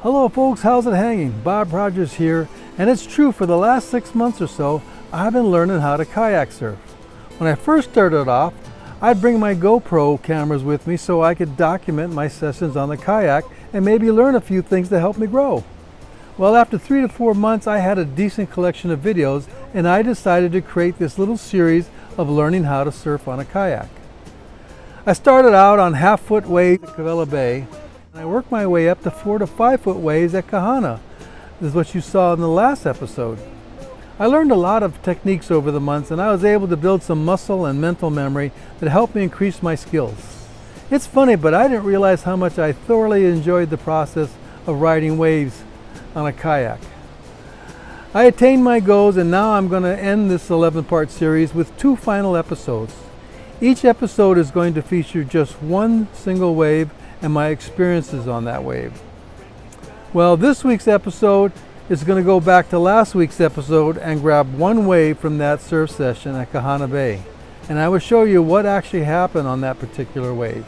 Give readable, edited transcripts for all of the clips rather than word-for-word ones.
Hello folks, how's it hanging? Bob Rogers here, and it's true, for the last 6 months or so, I've been learning how to kayak surf. When I first started off, I'd bring my GoPro cameras with me so I could document my sessions on the kayak and maybe learn a few things to help me grow. Well, after 3 to 4 months, I had a decent collection of videos, and I decided to create this little series of learning how to surf on a kayak. I started out on half-foot waves at Kawela Bay, and I worked my way up to 4 to 5 foot waves at Kahana. This is what you saw in the last episode. I learned a lot of techniques over the months, and I was able to build some muscle and mental memory that helped me increase my skills. It's funny, but I didn't realize how much I thoroughly enjoyed the process of riding waves on a kayak. I attained my goals, and now I'm going to end this 11-part series with 2 final episodes. Each episode is going to feature just one single wave and my experiences on that wave. Well, this week's episode is going to go back to last week's episode and grab one wave from that surf session at Kahana Bay, and I will show you what actually happened on that particular wave.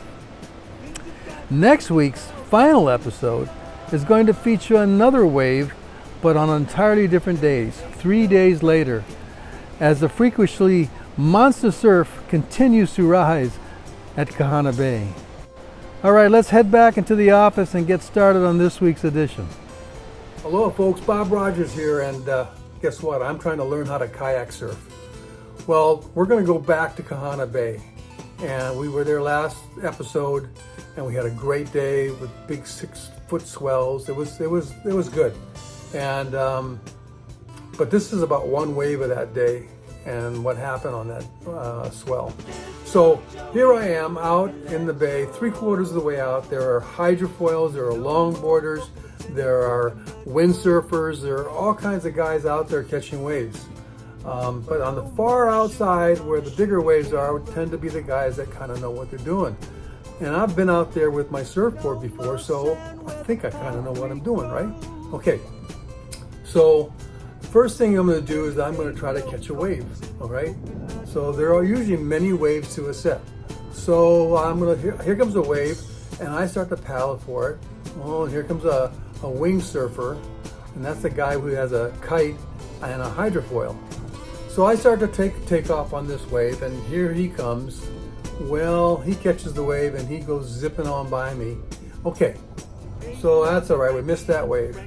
Next week's final episode is going to feature another wave, but on entirely different days, 3 days later, as the frequently monster surf continues to rise at Kahana Bay. All right, let's head back into the office and get started on this week's edition. Hello folks, Bob Rogers here, and guess what? I'm trying to learn how to kayak surf. Well, we're going to go back to Kahana Bay, and we were there last episode, and we had a great day with big 6-foot swells. It was good, and but this is about one wave of that day and what happened on that swell. So here I am out in the bay, 3/4 of the way out. There are hydrofoils, there are longboarders, there are windsurfers, there are all kinds of guys out there catching waves. But on the far outside where the bigger waves are tend to be the guys that kind of know what they're doing. And I've been out there with my surfboard before, so I think I kind of know what I'm doing, right? Okay, so first thing I'm going to do is I'm going to try to catch a wave, all right? So there are usually many waves to a set. So here comes a wave, and I start to paddle for it. Oh, and here comes a wing surfer, and that's the guy who has a kite and a hydrofoil. So I start to take off on this wave, and here he comes. Well, he catches the wave, and he goes zipping on by me. Okay, so that's all right, we missed that wave.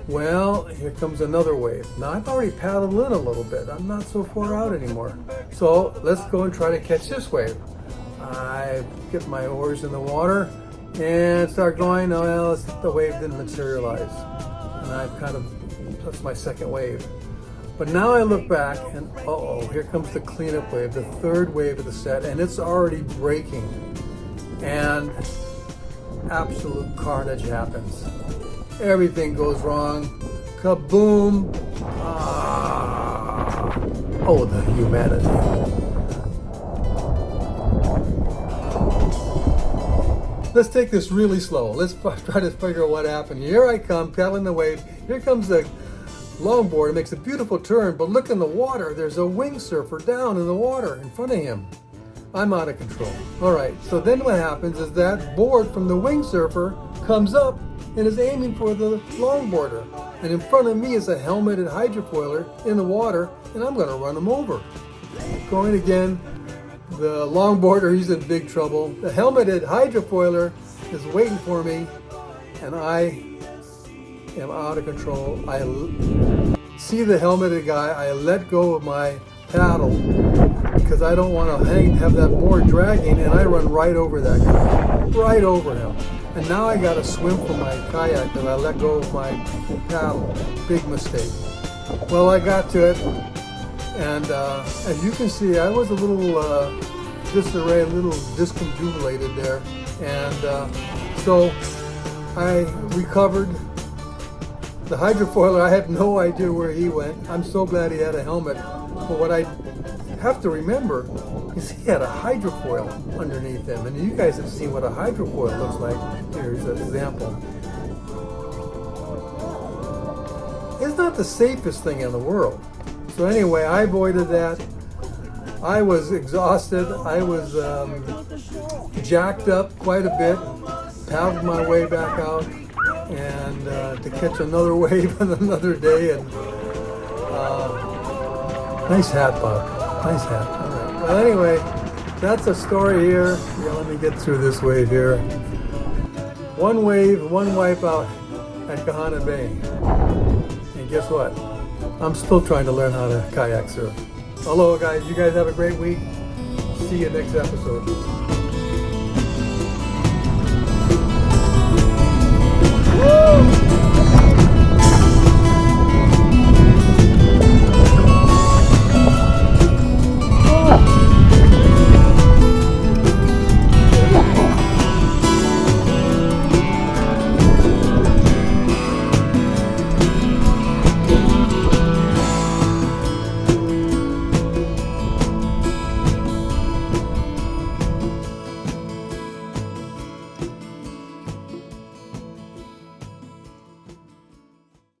Well, here comes another wave. Now I've already paddled in a little bit. I'm not so far out anymore. So let's go and try to catch this wave. I get my oars in the water and start going. Well, the wave didn't materialize. And that's my second wave. But now I look back and here comes the cleanup wave, the third wave of the set, and it's already breaking. And absolute carnage happens. Everything goes wrong. Kaboom! Oh, the humanity. Let's take this really slow. Let's try to figure out what happened. Here I come, paddling the wave. Here comes the longboard. It makes a beautiful turn, but look in the water. There's a wing surfer down in the water in front of him. I'm out of control. All right, so then what happens is that board from the wing surfer comes up and is aiming for the longboarder. And in front of me is a helmeted hydrofoiler in the water, and I'm going to run him over. Going again, the longboarder, he's in big trouble. The helmeted hydrofoiler is waiting for me, and I am out of control. I see the helmeted guy, I let go of my paddle because I don't want to have that board dragging, and I run right over that guy, right over him. And now I got to swim for my kayak because I let go of my paddle. Big mistake. Well, I got to it, and as you can see, I was a little disarray, a little discombobulated there, and so I recovered. The hydrofoiler, I had no idea where he went. I'm so glad he had a helmet. But what I have to remember is he had a hydrofoil underneath him. And you guys have seen what a hydrofoil looks like. Here's an example. It's not the safest thing in the world. So anyway, I avoided that. I was exhausted. I was jacked up quite a bit. Paddled my way back out. and to catch another wave on another day. And nice hat, Bob. Nice hat. All right. Well, anyway, that's a story here. Yeah, let me get through this wave here. One wave, one wipeout at Kahana Bay. And guess what? I'm still trying to learn how to kayak surf. Hello, guys. You guys have a great week. See you next episode. Woo!